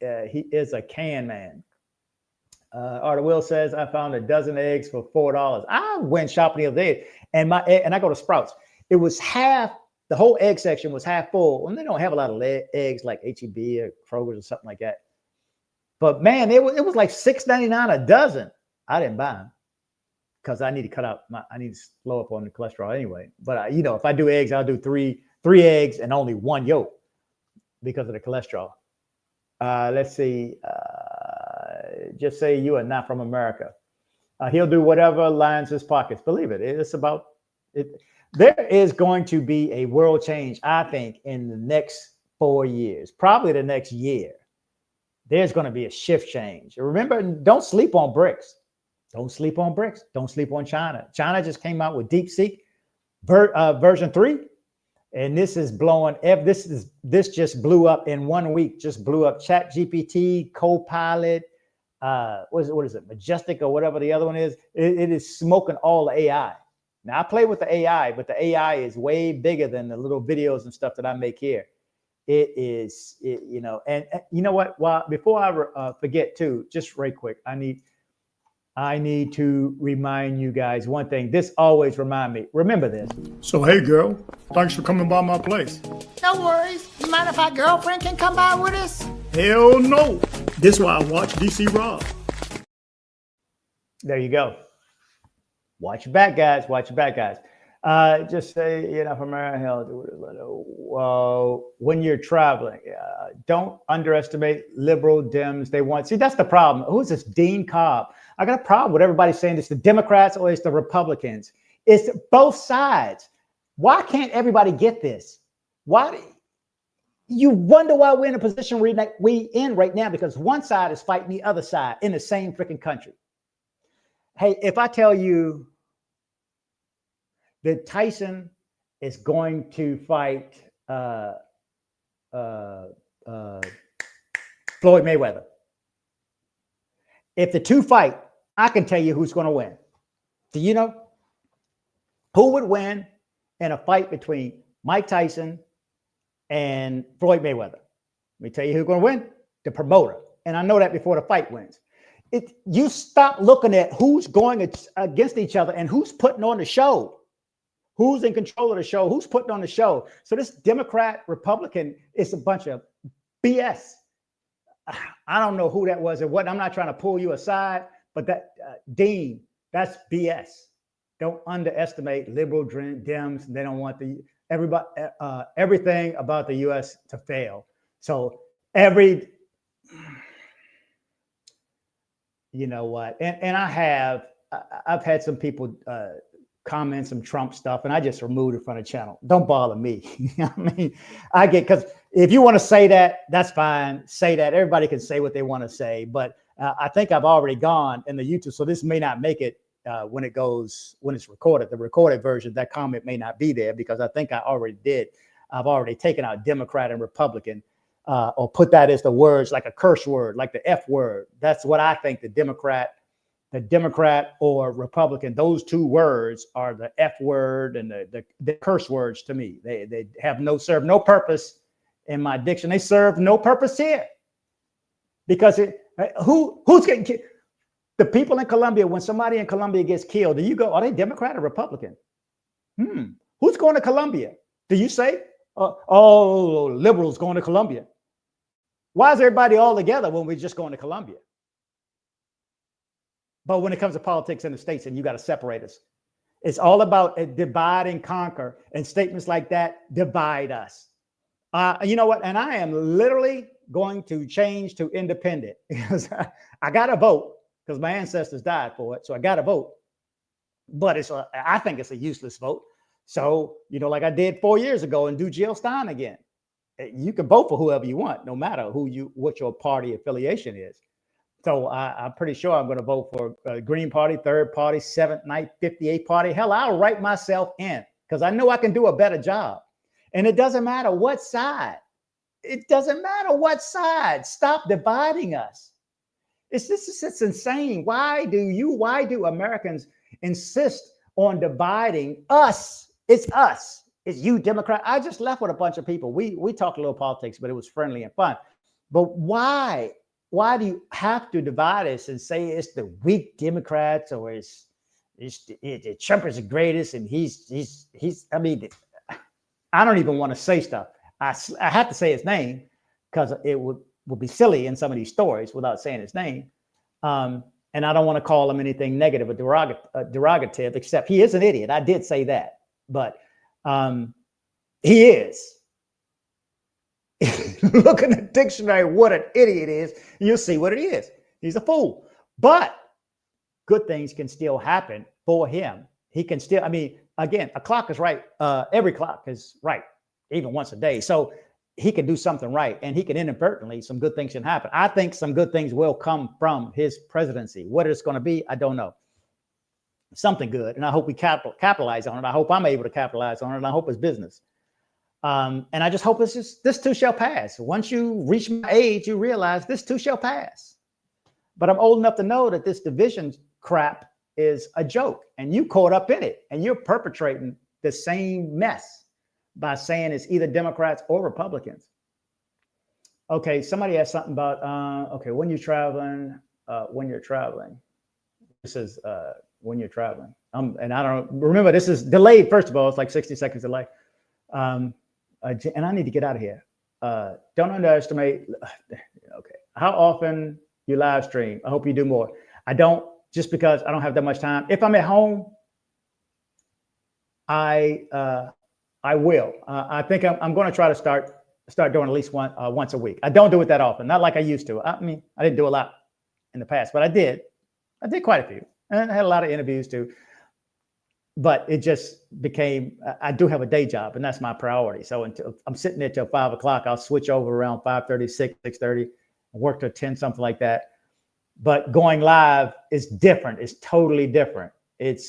is a can man. Arthur Will says, I found a dozen eggs for $4. I went shopping the other day and I go to Sprouts. It was half, the whole egg section was half full. And they don't have a lot of eggs like H-E-B or Kroger's or something like that. But man, it was like $6.99 a dozen. I didn't buy them. because I need to cut out I need to slow up on the cholesterol anyway. But you know, if I do eggs, I'll do three eggs and only one yolk because of the cholesterol. Let's see. Just say you are not from America. He'll do whatever lines his pockets. Believe it. It's about it. There is going to be a world change, I think, in the next 4 years, probably the next year. There's going to be a shift change. Remember, don't sleep on BRICS. Don't sleep on BRICS. Don't sleep on China. China just came out with DeepSeek version 3. And this is blowing. This just blew up in 1 week. Just blew up. ChatGPT, Copilot, what is it? Majestic or whatever the other one is. It is smoking all the AI. Now I play with the AI, but the AI is way bigger than the little videos and stuff that I make here. It is, you know, and you know what? Well, before I forget too, just right quick, I need to remind you guys one thing. This always remind me. Remember this. So, hey, girl, thanks for coming by my place. No worries. You mind if our girlfriend can come by with us? Hell no. This is why I watch DC Rob. There you go. Watch your back, guys. Watch your back, guys. Just say, you know, from our health, when you're traveling, don't underestimate liberal Dems. They want, see, that's the problem. Who's this Dean Cobb? I got a problem with everybody saying it's the Democrats or it's the Republicans. It's both sides. Why can't everybody get this? Why? You wonder why we're in a position we in right now, because one side is fighting the other side in the same freaking country. Hey, if I tell you that Tyson is going to fight Floyd Mayweather, if the two fight, I can tell you who's going to win. Do you know who would win in a fight between Mike Tyson and Floyd Mayweather? Let me tell you who's going to win. The promoter. And I know that before the fight wins. You stop looking at who's going against each other and who's putting on the show. Who's in control of the show? Who's putting on the show? So this Democrat, Republican, it's a bunch of BS. I don't know who that was or what. I'm not trying to pull you aside, but that Dean, that's BS. Don't underestimate liberal Dems. They don't want everything about the U.S. to fail. So you know what? And I've had some people comment some Trump stuff, and I just removed it from the channel. Don't bother me. I mean, I get, because if you want to say that, that's fine. Say that. Everybody can say what they want to say, but I think I've already gone in the YouTube, so this may not make it when it's recorded. The recorded version, that comment may not be there because I think I already did. I've already taken out Democrat and Republican, or put that as the words, like a curse word, like the F word. That's what I think the Democrat or Republican, those two words are the F word and the curse words to me. They have serve no purpose in my diction. They serve no purpose here, because who's getting killed? The people in Colombia, when somebody in Colombia gets killed, do you go, are they Democrat or Republican? Who's going to Colombia? Do you say, liberals going to Colombia? Why is everybody all together when we're just going to Colombia? But when it comes to politics in the States, and you got to separate us, it's all about divide and conquer, and statements like that divide us. You know what? And I am literally going to change to independent, because I got to vote, because my ancestors died for it. So I got to vote. But I think it's a useless vote. So, you know, like I did 4 years ago, and do Jill Stein again. You can vote for whoever you want, no matter what your party affiliation is. So I'm pretty sure I'm going to vote for Green Party, Third Party, Seventh Night, 58 Party. Hell, I'll write myself in, because I know I can do a better job. And it doesn't matter what side. It doesn't matter what side. Stop dividing us. It's insane. Why do Americans insist on dividing us? It's us. It's you, Democrat. I just left with a bunch of people. We talked a little politics, but it was friendly and fun. But why? Why do you have to divide us and say it's the weak Democrats, or it's Trump is the greatest and he's I mean, I don't even want to say stuff. I have to say his name because it would be silly in some of these stories without saying his name. And I don't want to call him anything negative or derogative, except he is an idiot. I did say that, but he is. Look in the dictionary what an idiot is, you'll see what it is. He's a fool. But good things can still happen for him. He can still, I mean, again, a clock is right. Every clock is right, even once a day. So he can do something right, and he can inadvertently, some good things can happen. I think some good things will come from his presidency. What it's going to be, I don't know. Something good, and I hope we capitalize on it. I hope I'm able to capitalize on it, and I hope it's business. And I just hope this too shall pass. Once you reach my age, you realize this too shall pass. But I'm old enough to know that this division crap is a joke, and you caught up in it, and you're perpetrating the same mess by saying it's either Democrats or Republicans. Okay, somebody asked something about, okay, when you're traveling, This is when you're traveling. And I don't remember, this is delayed, first of all, it's like 60 seconds delay. And I need to get out of here. Don't underestimate, okay, how often you live stream. I hope you do more. I don't, just because I don't have that much time. If I'm at home, I will. I think I'm going to try to start doing at least once a week. I don't do it that often, not like I used to. I mean, I didn't do a lot in the past, but I did quite a few, and I had a lot of interviews too. But it just became, I do have a day job, and that's my priority. So until I'm sitting there till 5 o'clock, I'll switch over around 5:30, 6:30, work till 10, something like that. But going live is different. It's totally different. It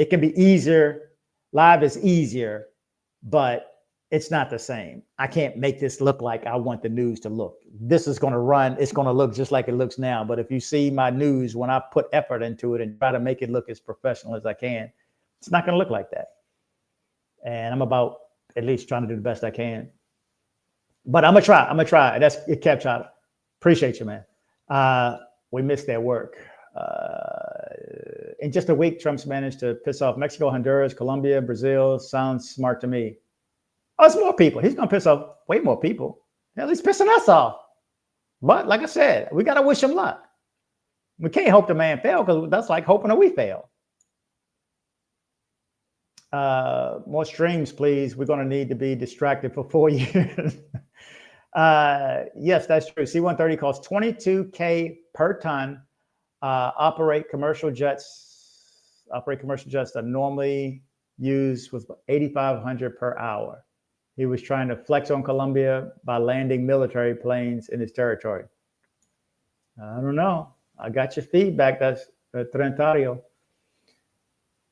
can be easier. Live is easier, but it's not the same. I can't make this look like I want the news to look. This is going to run. It's going to look just like it looks now. But if you see my news, when I put effort into it and try to make it look as professional as I can, it's not going to look like that. And I'm about at least trying to do the best I can. But I'm going to try. That's it, Capshot. Appreciate you, man. We missed their work. In just a week, Trump's managed to piss off Mexico, Honduras, Colombia, Brazil. Sounds smart to me. Oh, it's more people. He's going to piss off way more people. Hell, he's pissing us off. But like I said, we got to wish him luck. We can't hope the man fail, because that's like hoping that we fail. More streams, please. We're going to need to be distracted for 4 years. Yes, that's true. C-130 costs $22K per ton. Operate commercial jets that normally used with $8,500 per hour. He was trying to flex on Colombia by landing military planes in his territory. I don't know. I got your feedback. That's Trentario.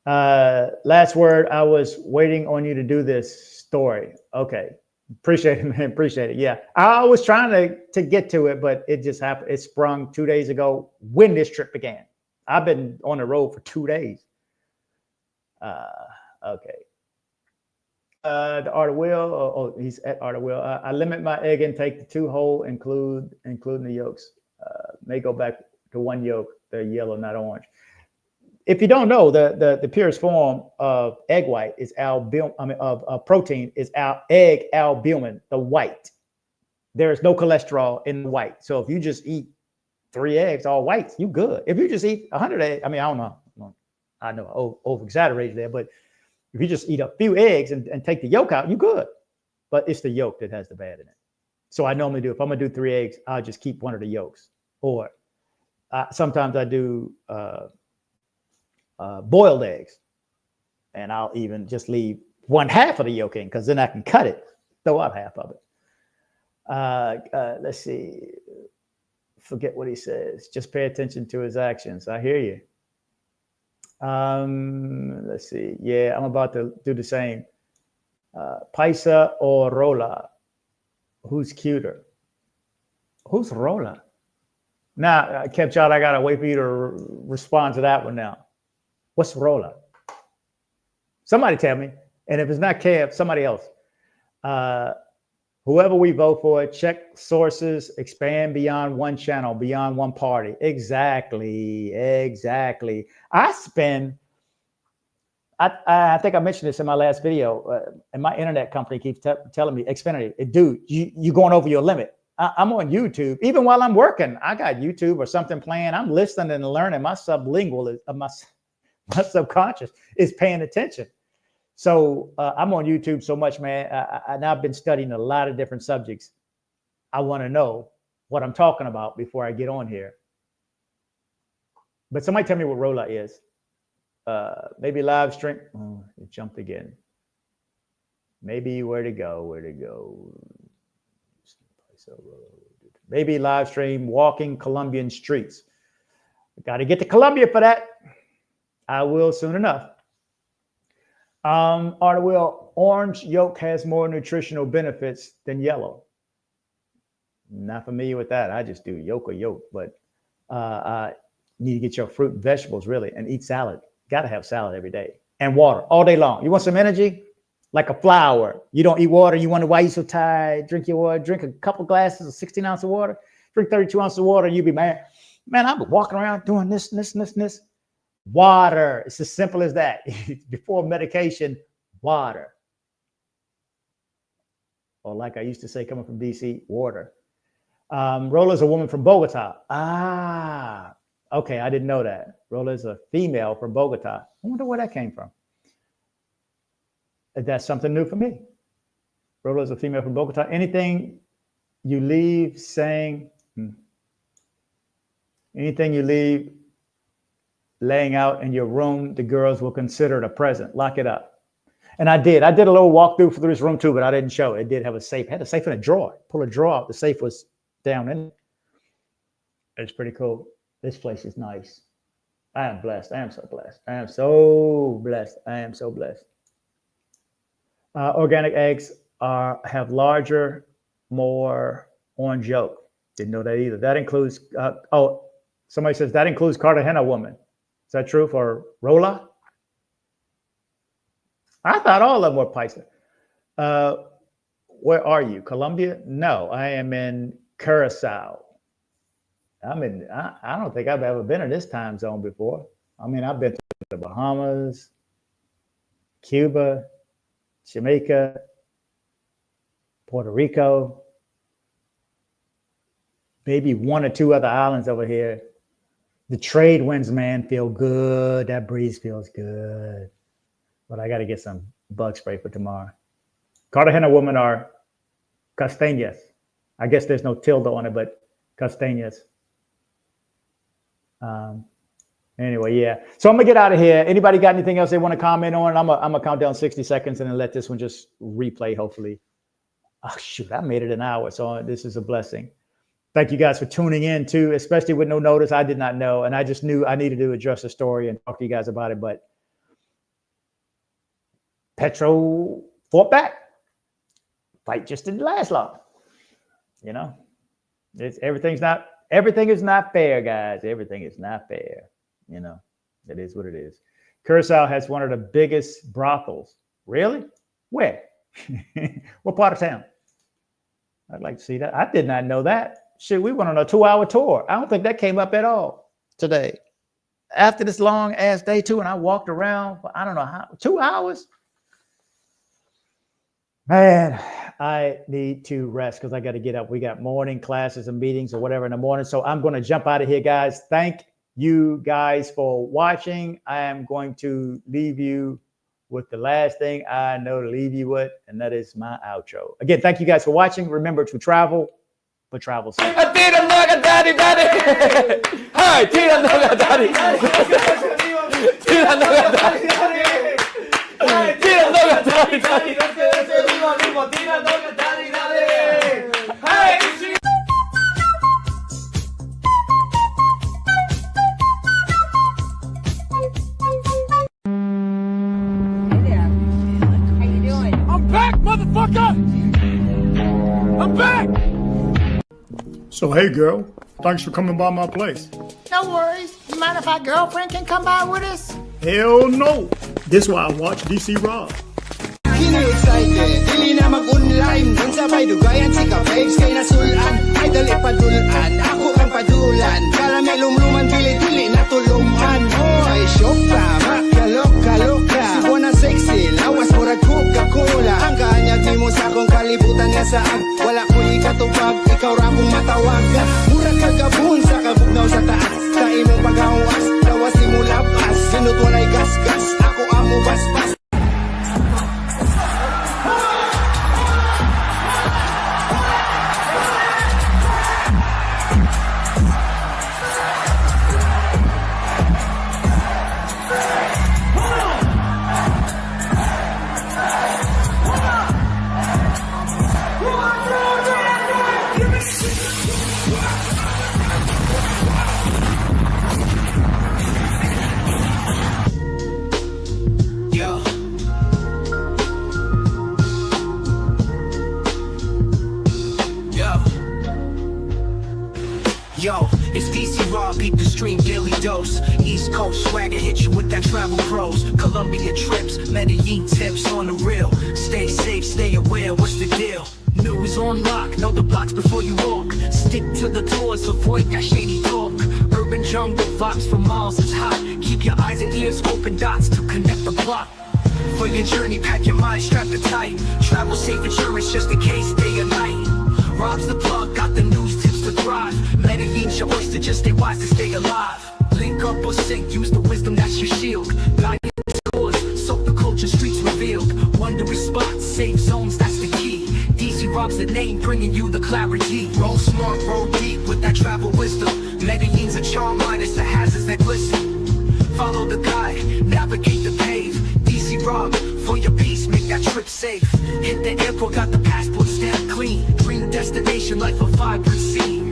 Last word. I was waiting on you to do this story. Okay. Appreciate it, man. Appreciate it. Yeah. I was trying to get to it, but it just happened. It sprung 2 days ago when this trip began. I've been on the road for 2 days. Okay. The Art of Will. He's at Art of Will. I limit my egg intake to 2 whole, including the yolks. May go back to 1 yolk. They're yellow, not orange. If you don't know, the purest form of egg white is of protein is egg albumin, the white. There is no cholesterol in the white. So if you just eat 3 eggs, all whites, you good. If you just eat 100 eggs, I mean, I don't know. I know I over-exaggerated there, but if you just eat a few eggs and take the yolk out, you good. But it's the yolk that has the bad in it. So I normally do, if I'm gonna do 3 eggs, I'll just keep one of the yolks. Or sometimes I do boiled eggs, and I'll even just leave 1/2 of the yolk in, because then I can cut it, throw out half of it. Let's see. Forget what he says. Just pay attention to his actions. I hear you. Let's see. Yeah, I'm about to do the same. Paisa or Rola? Who's cuter? Who's Rola? Now, Kepchot, I gotta wait for you to respond to that one now. What's Rola? Somebody tell me. And if it's not Kev, somebody else. Whoever we vote for, check sources, expand beyond one channel, beyond one party. Exactly. I think I mentioned this in my last video, and my internet company keeps telling me, Xfinity, dude, you're going over your limit. I'm on YouTube. Even while I'm working, I got YouTube or something playing. I'm listening and learning. My sublingual is my subconscious is paying attention. So I'm on YouTube so much, man. And I've been studying a lot of different subjects. I want to know what I'm talking about before I get on here. But somebody tell me what Rolla is. Maybe live stream. Oh, it jumped again. Maybe where to go? Maybe live stream walking Colombian streets. Got to get to Colombia for that. I will soon enough. Will orange yolk has more nutritional benefits than yellow? Not familiar with that. I just do yolk or yolk, but need to get your fruit and vegetables really and eat salad. Got to have salad every day and water all day long. You want some energy? Like a flower. You don't eat water. You wonder why you're so tired. Drink your water. Drink a couple glasses of 16 ounces of water. Drink 32 ounces of water. And you be mad. Man, I've been walking around doing this. Water. It's as simple as that. Before medication, water. Or like I used to say, coming from DC, water. Rolla is a woman from Bogota. Okay, I didn't know that. Rolla is a female from Bogota. I wonder where that came from. That's something new for me. Rolla is a female from Bogota. Anything you leave saying, anything you leave laying out in your room, the girls will consider it a present. Lock it up. And I did a little walkthrough through this room too, but I didn't show it. It did have a safe. It had a safe in a drawer. Pull a drawer out. The safe was down in it. It's pretty cool. This place is nice. I am blessed. I am so blessed. I am so blessed. I am so blessed. Organic eggs have larger, more orange yolk. Didn't know that either. That includes, somebody says that includes Cartagena woman. Is that true for Rolla? I thought all of them were Paisa. Where are you? Colombia? No, I am in Curacao. I don't think I've ever been in this time zone before. I mean, I've been to the Bahamas, Cuba, Jamaica, Puerto Rico, maybe one or two other islands over here. The trade winds, man, feel good. That breeze feels good. But I got to get some bug spray for tomorrow. Cartagena women are castañas. I guess there's no tilde on it, but castañas. Anyway, yeah. So I'm gonna get out of here. Anybody got anything else they want to comment on? I'm gonna count down 60 seconds and then let this one just replay, hopefully. Oh shoot, I made it an hour, so this is a blessing. Thank you guys for tuning in too, especially with no notice. I did not know, and I just knew I needed to address the story and talk to you guys about it. But Petro fought back. Fight just didn't last long. You know, everything is not fair, guys. Everything is not fair. You know, it is what it is. Curacao has one of the biggest brothels. Really? Where? What part of town? I'd like to see that. I did not know that. Shit, we went on a 2-hour tour. I don't think that came up at all today. After this long ass day too, and I walked around for I don't know how 2 hours. Man, I need to rest because I got to get up. We got morning classes and meetings or whatever in the morning. So I'm going to jump out of here, guys. Thank you guys for watching. I am going to leave you with the last thing I know to leave you with, and that is my outro. Again, thank you guys for watching. Remember to travel, but travel safe. I'm back, motherfucker! I'm back! So, hey, girl, thanks for coming by my place. No worries. You mind if our girlfriend can come by with us? Hell no. This is why I watch DC Rob. Kini excited, dili na mag-online. Nang sabay dugayan, sika babes kay nasulan. Idol ipadulan, ako ang padulan. Para may lumluman, dili-dili na tuluman. Ay, shock pa, makaloka-loka. Sibo na sexy, lawas murag Coca-Cola. Ang kaanyag ni mo sa akong kalibutan nga saag. Wala ko ikatubag, ikaw ra Rob beat the stream, daily dose. East Coast swagger hit you with that travel pros. Colombia trips, Medellin tips on the real. Stay safe, stay aware, what's the deal? News on lock, know the blocks before you walk. Stick to the doors, avoid that shady talk. Urban jungle vibes for miles, it's hot. Keep your eyes and ears open, dots to connect the plot. For your journey, pack your mind, strap it tight. Travel safe insurance just in case, day or night. Rob's the plug, got the news tips to thrive. Medellin's your oyster, just stay wise to stay alive. Link up or sink, use the wisdom that's your shield. Guide scores, soak the culture, streets revealed. Wondrous spots, safe zones, that's the key. DC Rob's the name, bringing you the clarity. Roll smart, roll deep with that travel wisdom. Medellin's a charm line, it's the hazards that glisten. Follow the guide, navigate the pave. DC Rob, for your peace, make that trip safe. Hit the airport, got the passport stamp clean. Dream destination, life a vibrant scene.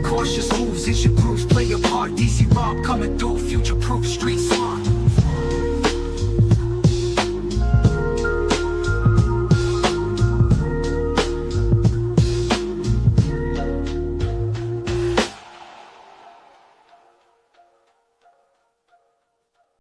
Cautious moves is your grooves, play your part. DC Rob coming through, future proof streets.